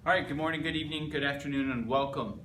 All right, good morning, good evening, good afternoon, and welcome.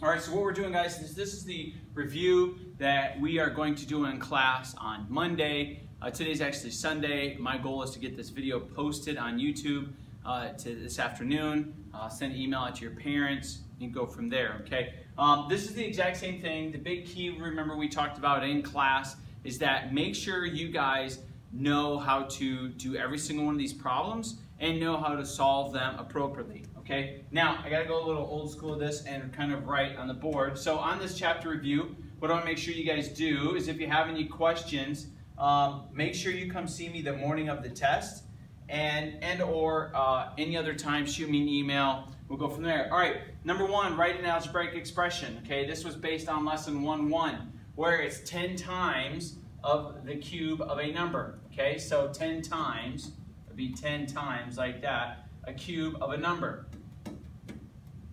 All right, so what we're doing, guys, is this is the review that we are going to do in class on Monday. Today's actually Sunday. My goal is to get this video posted on YouTube to this afternoon. Send an email out to your parents and go from there, okay? This is the exact same thing. The big key, remember, we talked about in class is that make sure you guys know how to do every single one of these problems and know how to solve them appropriately, okay? Now, I gotta go a little old school with this and kind of write on the board. So on this chapter review, what I wanna make sure you guys do is if you have any questions, make sure you come see me the morning of the test or any other time, shoot me an email. We'll go from there. All right, number one, write an algebraic expression, okay? This was based on lesson 1.1, where it's 10 times of the cube of a number, okay? So 10 times, it'd be 10 times like that, a cube of a number.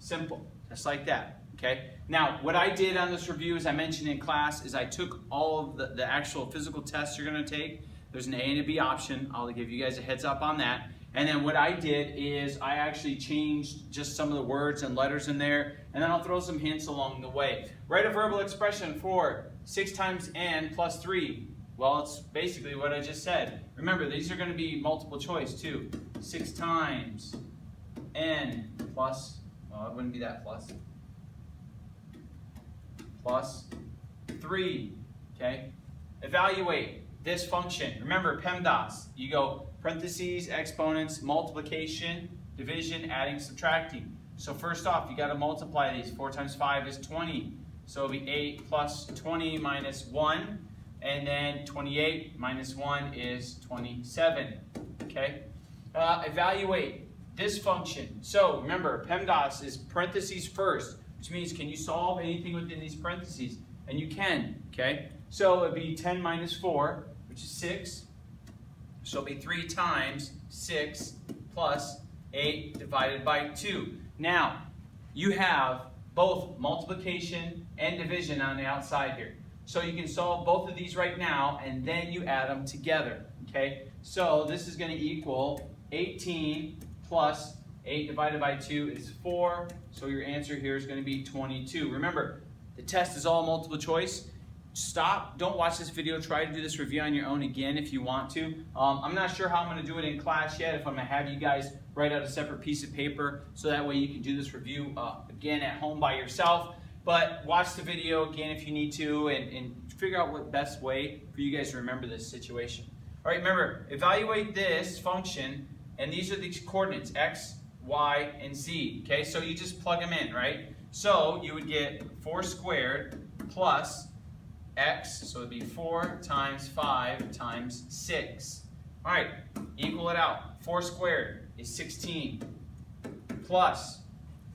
Simple, just like that, okay? Now, what I did on this review, as I mentioned in class, is I took all of the actual physical tests you're gonna take. There's an A and a B option. I'll give you guys a heads up on that. And then what I did is I actually changed just some of the words and letters in there, and then I'll throw some hints along the way. Write a verbal expression for 6 times n plus 3. Well, it's basically what I just said. Remember, these are going to be multiple choice too. 6 times n plus, well, it wouldn't be that plus 3, okay? Evaluate this function. Remember, PEMDAS. You go parentheses, exponents, multiplication, division, adding, subtracting. So first off, you got to multiply these. 4 times 5 is 20. So it'll be 8 plus 20 minus 1. And then 28 minus 1 is 27. Okay? Evaluate this function. So remember, PEMDAS is parentheses first, which means can you solve anything within these parentheses? And you can. Okay? So it'd be 10 minus 4, which is 6. So it'll be 3 times 6 plus 8 divided by 2. Now, you have both multiplication and division on the outside here. So you can solve both of these right now, and then you add them together, okay? So this is going to equal 18 plus 8 divided by 2 is 4. So your answer here is going to be 22. Remember, the test is all multiple choice. Stop, don't watch this video, try to do this review on your own again if you want to. I'm not sure how I'm going to do it in class yet, if I'm going to have you guys write out a separate piece of paper so that way you can do this review again at home by yourself. But watch the video again if you need to and figure out what best way for you guys to remember this situation. All right, remember, evaluate this function, and these are the coordinates, x, y, and z, okay? So you just plug them in, right? So you would get 4 squared plus x, so it would be 4 times 5 times 6. All right, equal it out. 4 squared is 16 plus,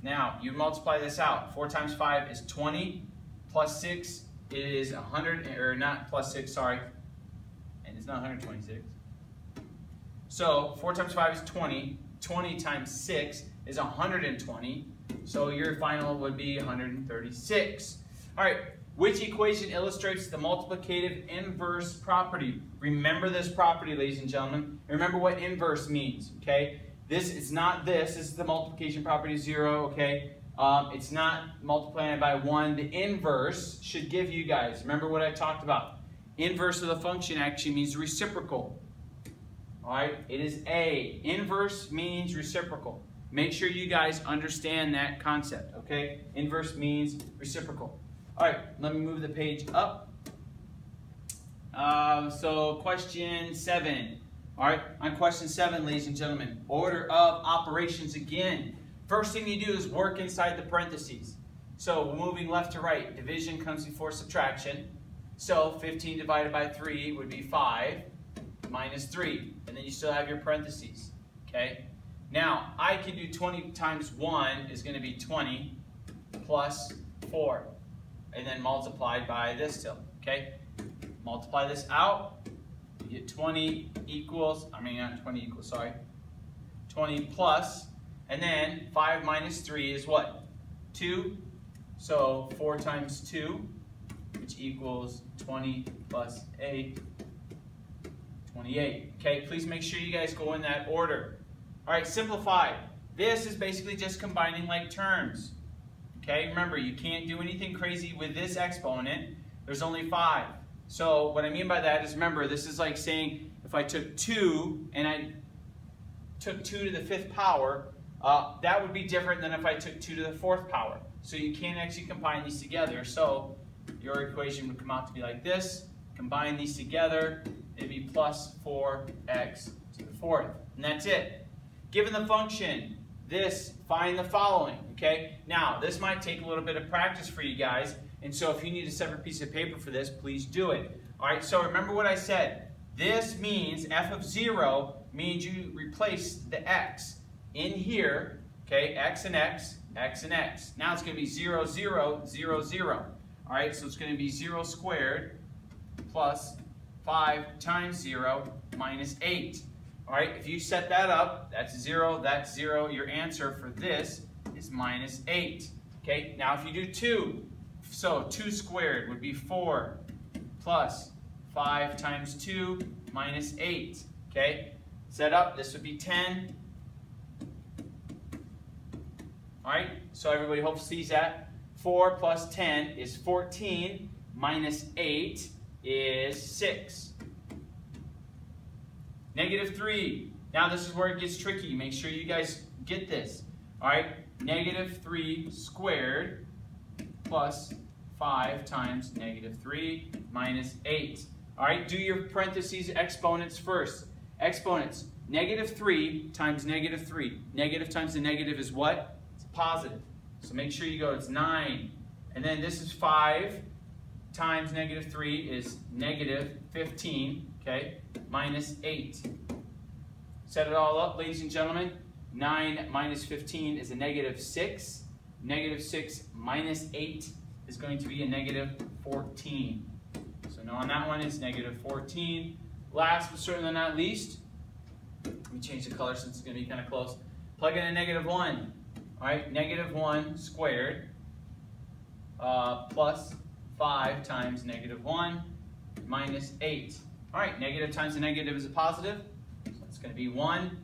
now you multiply this out. 4 times 5 is 20 plus 6 is 100, or not plus 6, sorry, and it's not 126. So 4 times 5 is 20. 20 times 6 is 120. So your final would be 136. All right. Which equation illustrates the multiplicative inverse property? Remember this property, ladies and gentlemen. Remember what inverse means, okay? This is not this. This is the multiplication property 0, okay? It's not multiplying by 1. The inverse should give you guys, remember what I talked about. Inverse of the function actually means reciprocal. All right? It is A. Inverse means reciprocal. Make sure you guys understand that concept, okay? Inverse means reciprocal. All right, let me move the page up. So question 7. All right, on question 7, ladies and gentlemen, order of operations again. First thing you do is work inside the parentheses. So moving left to right, division comes before subtraction. So 15 divided by 3 would be 5 minus 3. And then you still have your parentheses, okay? Now, I can do 20 times 1 is going to be 20 plus 4. And then multiplied by this still, okay? Multiply this out, you get 20 equals, not 20 equals, sorry. 20 plus, and then 5 minus 3 is what? 2. So 4 times 2, which equals 20 plus 8, 28. Okay, please make sure you guys go in that order. All right, simplify. This is basically just combining like terms. Okay, remember, you can't do anything crazy with this exponent. There's only 5. So what I mean by that is, remember, this is like saying if I took 2 and I took 2 to the 5th power, that would be different than if I took 2 to the 4th power. So you can't actually combine these together. So your equation would come out to be like this. Combine these together, it'd be plus 4x to the 4th. And that's it. Given the function, this, find the following. Okay? Now, this might take a little bit of practice for you guys. And so if you need a separate piece of paper for this, please do it. All right, so remember what I said. This means f of 0 means you replace the x in here, okay, x and x, x and x. Now it's going to be 0, 0, 0, 0. All right, so it's going to be 0 squared plus 5 times 0 minus 8. All right, if you set that up, that's 0, that's 0. Your answer for this is minus 8. Okay, now if you do 2, so 2 squared would be 4 plus 5 times 2 minus 8. Okay, set up, this would be 10. All right, so everybody hopefully sees that. 4 plus 10 is 14, minus 8 is 6. Negative 3. Now this is where it gets tricky. Make sure you guys get this. All right, negative 3 squared plus 5 times negative 3 minus 8. All right, do your parentheses exponents first. Exponents, negative 3 times negative 3. Negative times the negative is what? It's positive. So make sure you go, it's 9. And then this is 5 times negative 3 is negative 15, okay, minus 8. Set it all up, ladies and gentlemen. 9 minus 15 is a negative 6. Negative 6 minus 8 is going to be a negative 14. So no, on that one it's negative 14. Last but certainly not least, let me change the color since it's going to be kind of close. Plug in a negative 1. All right, negative 1 squared plus 5 times negative 1 minus 8. All right, negative times a negative is a positive. So it's going to be 1.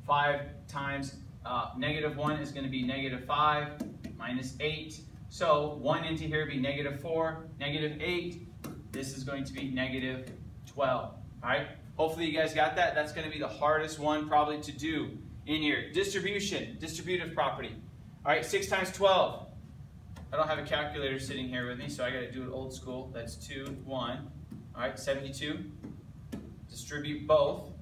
5 times negative 1 is going to be negative 5 minus 8. So 1 into here would be negative 4, negative 8. This is going to be negative 12. All right, hopefully you guys got that. That's going to be the hardest one probably to do in here. Distribution, distributive property. All right, 6 times 12. I don't have a calculator sitting here with me, so I got to do it old school. That's 2, 1. All right, 72. Distribute both.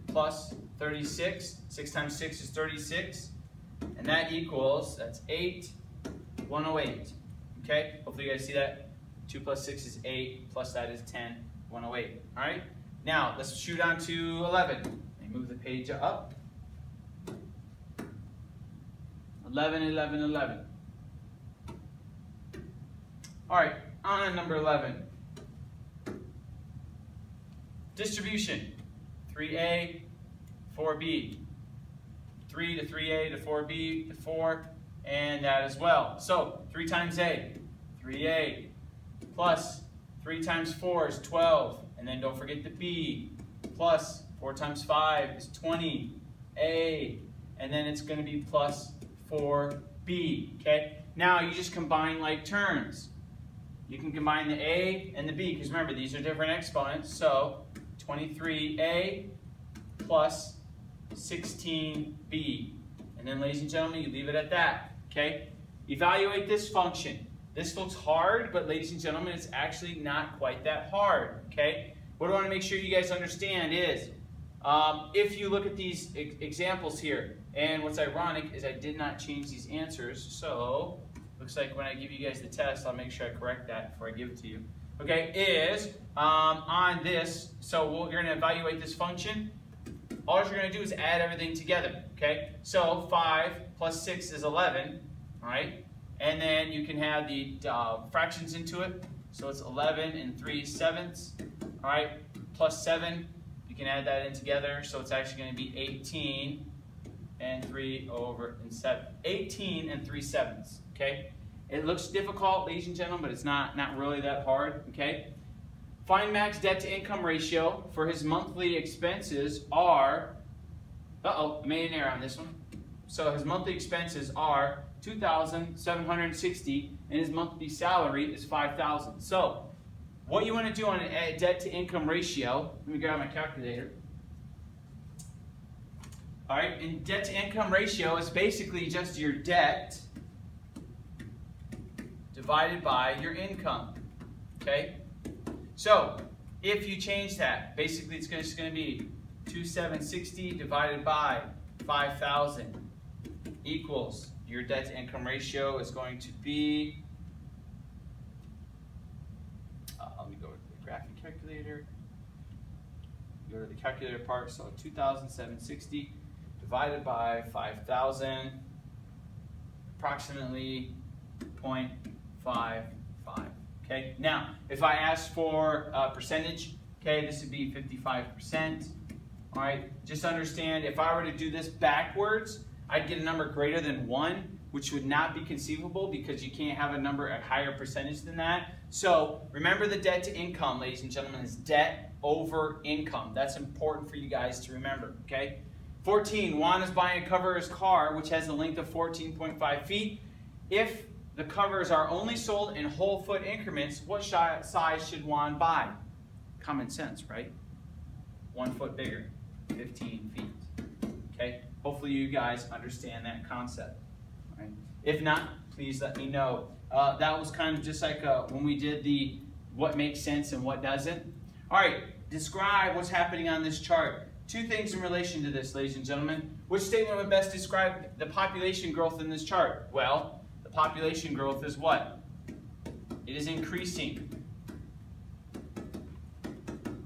Plus 36. 6 times 6 is 36. And that equals, that's 8, 108. Okay, hopefully you guys see that. 2 plus 6 is 8, plus that is 10, 108. All right, now let's shoot on to 11. Let me move the page up. 11, 11, 11. All right, on number 11. Distribution, 3a, 4b. 3 to 3a to 4b to 4, and that as well. So 3 times a, 3a, plus 3 times 4 is 12, and then don't forget the b, plus 4 times 5 is 20, a, and then it's going to be plus 4b, okay? Now you just combine like terms. You can combine the a and the b, because remember, these are different exponents, so 23a plus 16b. And then, ladies and gentlemen, you leave it at that, okay? Evaluate this function. This looks hard, but ladies and gentlemen, it's actually not quite that hard, okay? What I want to make sure you guys understand is, if you look at these examples here, and what's ironic is I did not change these answers, so looks like when I give you guys the test, I'll make sure I correct that before I give it to you. Okay, is on this, so we're going to evaluate this function. All you're going to do is add everything together, okay? So 5 plus 6 is 11, all right? And then you can have the fractions into it. So it's 11 and 3/7, all right? Plus 7, you can add that in together. So it's actually going to be 18 and 3/7. 18 and 3/7, okay? It looks difficult, ladies and gentlemen, but it's not really that hard, okay? Find max debt to income ratio for his monthly expenses are, Uh-oh, I made an error on this one. So his monthly expenses are $2,760 and his monthly salary is $5,000. So what you want to do on a debt to income ratio, let me grab my calculator. All right, and debt to income ratio is basically just your debt divided by your income, okay? So if you change that, basically it's just going to be 2,760 divided by 5,000 equals your debt to income ratio is going to be, let me go to the graphing calculator, go to the calculator part, so 2,760 divided by 5,000, approximately 0.55. Okay. Now, if I ask for a percentage, okay, this would be 55%. All right. Just understand, if I were to do this backwards, I'd get a number greater than 1, which would not be conceivable because you can't have a number at higher percentage than that. So remember, the debt to income, ladies and gentlemen, is debt over income. That's important for you guys to remember. Okay. 14, Juan is buying a cover of his car, which has a length of 14.5 feet. If the covers are only sold in whole foot increments, what size should Juan buy? Common sense, right? 1 foot bigger, 15 feet. Okay? Hopefully you guys understand that concept. Right? If not, please let me know. That was kind of just like when we did the what makes sense and what doesn't. All right, describe what's happening on this chart. 2 things in relation to this, ladies and gentlemen. Which statement would best describe the population growth in this chart? Well, the population growth is what? It is increasing.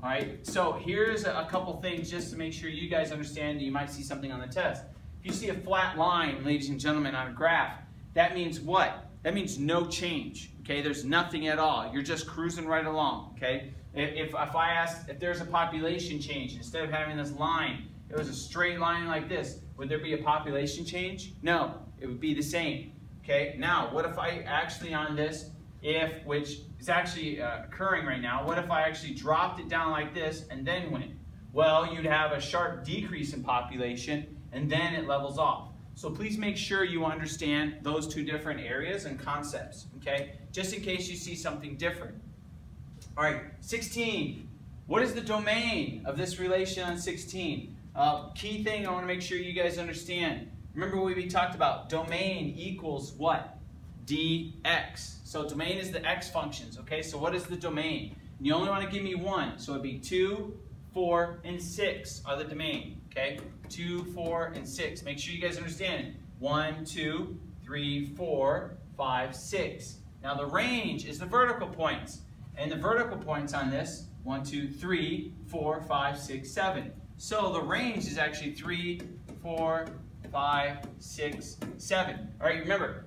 All right, so here's a couple things just to make sure you guys understand. You might see something on the test. If you see a flat line, ladies and gentlemen, on a graph, that means what? That means no change. Okay, there's nothing at all. You're just cruising right along. Okay. If I asked if there's a population change, instead of having this line, it was a straight line like this, would there be a population change? No, it would be the same. Okay, now what if I actually on this, which is actually occurring right now, what if I actually dropped it down like this and then went? Well, you'd have a sharp decrease in population and then it levels off. So please make sure you understand those 2 different areas and concepts, okay? Just in case you see something different. All right, 16. What is the domain of this relation on 16? Key thing I want to make sure you guys understand. Remember what we talked about. Domain equals what? dx. So domain is the x functions, okay? So what is the domain? And you only want to give me 1. So it'd be 2, 4, and 6 are the domain, okay? 2, 4, and 6. Make sure you guys understand it. 1, 2, 3, 4, 5, 6. Now the range is the vertical points. And the vertical points on this, 1, 2, 3, 4, 5, 6, 7. So the range is actually 3, 4, 5, 6, 7. All right, remember,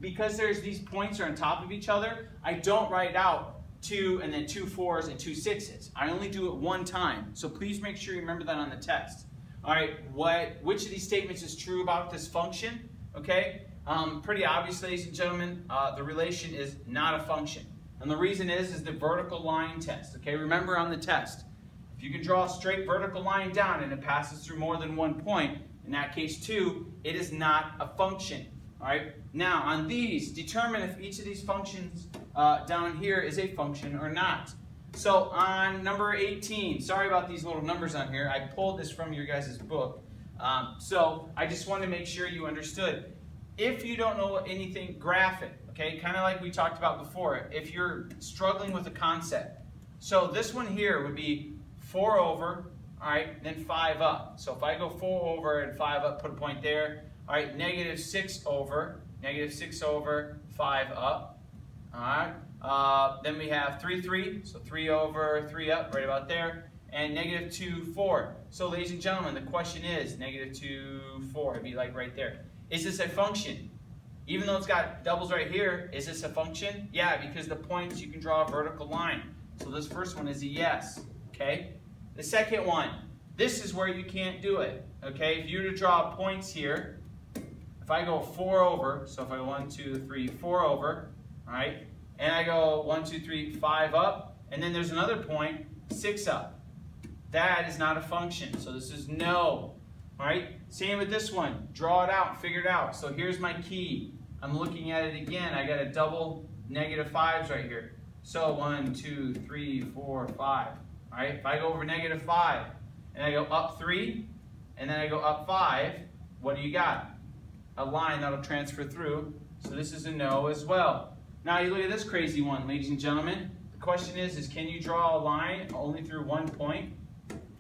because there's these points are on top of each other, I don't write out 2 and then 2 4s and 2 6s. I only do it 1 time. So please make sure you remember that on the test. All right, which of these statements is true about this function? Okay, pretty obvious, ladies and gentlemen, the relation is not a function. And the reason is the vertical line test. Okay, remember on the test, if you can draw a straight vertical line down and it passes through more than 1 point, in that case 2, it is not a function. All right. Now on these, determine if each of these functions down here is a function or not. So on number 18, sorry about these little numbers on here. I pulled this from your guys' book. So I just wanted to make sure you understood. If you don't know anything, graph it. Okay, kind of like we talked about before. If you're struggling with a concept, so this one here would be 4 over, all right, then 5 up. So if I go 4 over and 5 up, put a point there. All right, negative 6 over, 5 up. All right, then we have 3, 3, so 3 over, 3 up, right about there. And negative 2, 4. So ladies and gentlemen, the question is, negative 2, 4, it'd be like right there. Is this a function? Even though it's got doubles right here, is this a function? Yeah, because the points, you can draw a vertical line. So this first one is a yes, okay? The second one, this is where you can't do it, okay? If you were to draw points here, if I go 4 over, so if I go 1, 2, 3, 4 over, all right? And I go 1, 2, 3, 5 up, and then there's another point, 6 up. that is not a function. So this is no. All right, same with this one. Draw it out, figure it out. So here's my key. I'm looking at it again. I got a double negative 5s right here. So 1, 2, 3, 4, 5. All right, if I go over negative 5 and I go up 3 and then I go up 5, what do you got? A line that'll transfer through. So this is a no as well. Now you look at this crazy one, ladies and gentlemen. The question is can you draw a line only through one point?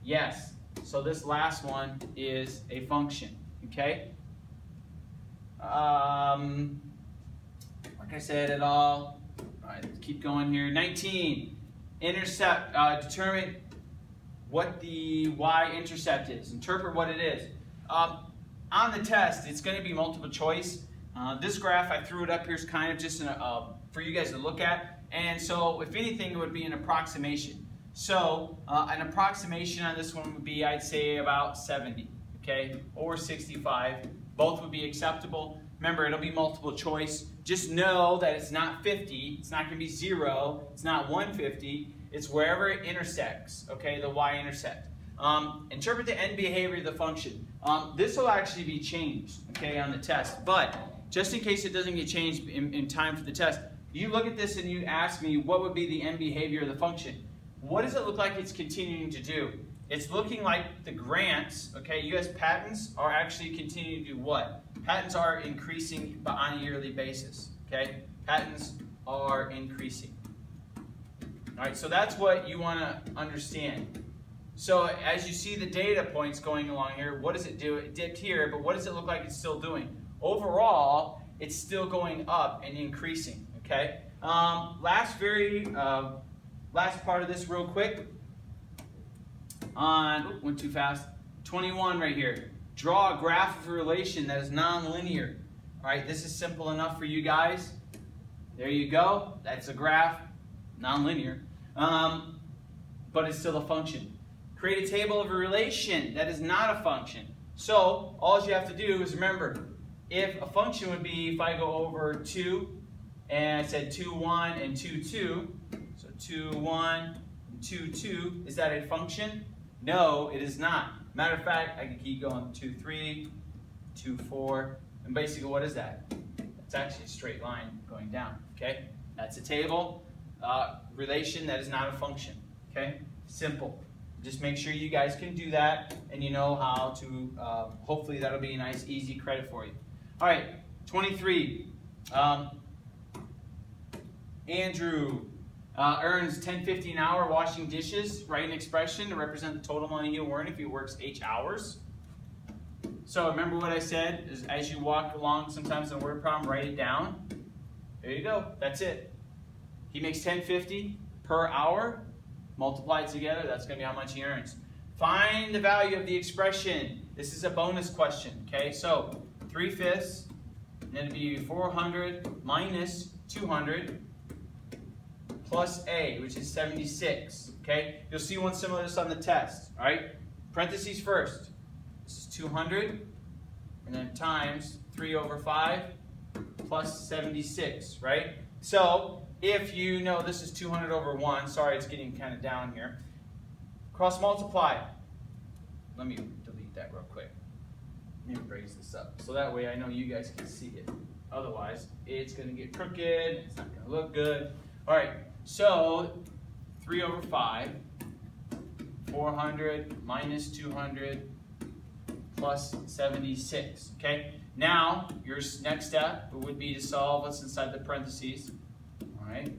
Yes. So this last one is a function, okay? Like I said, all right, let's keep going here. 19, intercept, determine what the y-intercept is. Interpret what it is. On the test, it's going to be multiple choice. This graph, I threw it up here, is kind of just for you guys to look at. And so, if anything, it would be an approximation. So, an approximation on this one would be, I'd say, about 70, okay, or 65. Both would be acceptable. Remember, it'll be multiple choice. Just know that it's not 50. It's not going to be 0. It's not 150. It's wherever it intersects, okay, the y-intercept. Interpret the end behavior of the function. This will actually be changed, okay, on the test. But just in case it doesn't get changed in time for the test, you look at this and you ask me what would be the end behavior of the function. What does it look like it's continuing to do? It's looking like the grants, okay, U.S. patents are actually continuing to do what? Patents are increasing on a yearly basis, okay? Patents are increasing. All right, so that's what you want to understand. So as you see the data points going along here, what does it do? It dipped here, but what does it look like it's still doing? Overall, it's still going up and increasing, okay? Last part of this real quick. Went too fast. 21 right here. Draw a graph of a relation that is nonlinear. All right, this is simple enough for you guys. There you go. That's a graph, nonlinear, but it's still a function. Create a table of a relation that is not a function. So all you have to do is remember, if a function would be, if I go over 2, and I said 2, 1, and 2, 2, so 2, 1, and 2, 2, is that a function? No, it is not. Matter of fact, I can keep going 2, 3, 2, 4, and basically what is that? It's actually a straight line going down, okay? That's a table relation that is not a function, okay? Simple. Just make sure you guys can do that and you know how to, hopefully that'll be a nice, easy credit for you. All right, 23. Andrew earns $10.50 an hour washing dishes. Write an expression to represent the total money he'll earn if he works 8 hours. So remember what I said, is as you walk along sometimes in a word problem, write it down. There you go, that's it. He makes $10.50 per hour. Multiply it together, that's going to be how much he earns. Find the value of the expression. This is a bonus question, okay? So 3/5, and then it'd be 400 minus 200 plus A, which is 76, okay? You'll see one similar to this on the test, all right? Parentheses first. This is 200, and then times 3/5 plus 76, right? So if you know this is 200 over 1, sorry it's getting kind of down here, cross multiply. Let me delete that real quick. Let me raise this up so that way I know you guys can see it. Otherwise, it's going to get crooked, it's not going to look good. All right, so 3/5, 400 minus 200 plus 76, okay? Now, your next step would be to solve what's inside the parentheses. All right,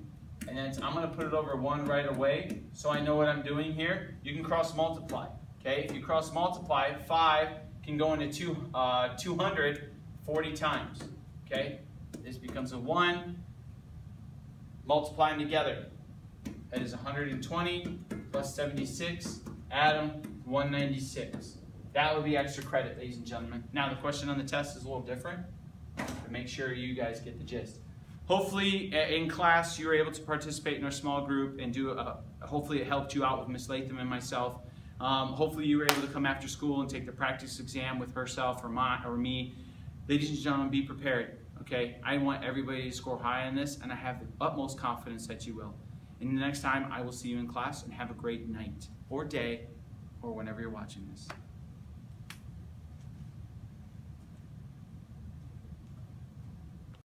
and then I'm going to put it over 1 right away, so I know what I'm doing here. You can cross multiply. Okay, if you cross multiply, 5 can go into 200 40 times. Okay, this becomes a 1. Multiply them together. That is 120 plus 76. Add them, 196. That would be extra credit, ladies and gentlemen. Now the question on the test is a little different, but make sure you guys get the gist. Hopefully in class you were able to participate in our small group and do, hopefully it helped you out with Miss Latham and myself. Hopefully you were able to come after school and take the practice exam with herself or me. Ladies and gentlemen, be prepared, okay? I want everybody to score high on this, and I have the utmost confidence that you will. And the next time I will see you in class, and have a great night or day. or whenever you're watching this.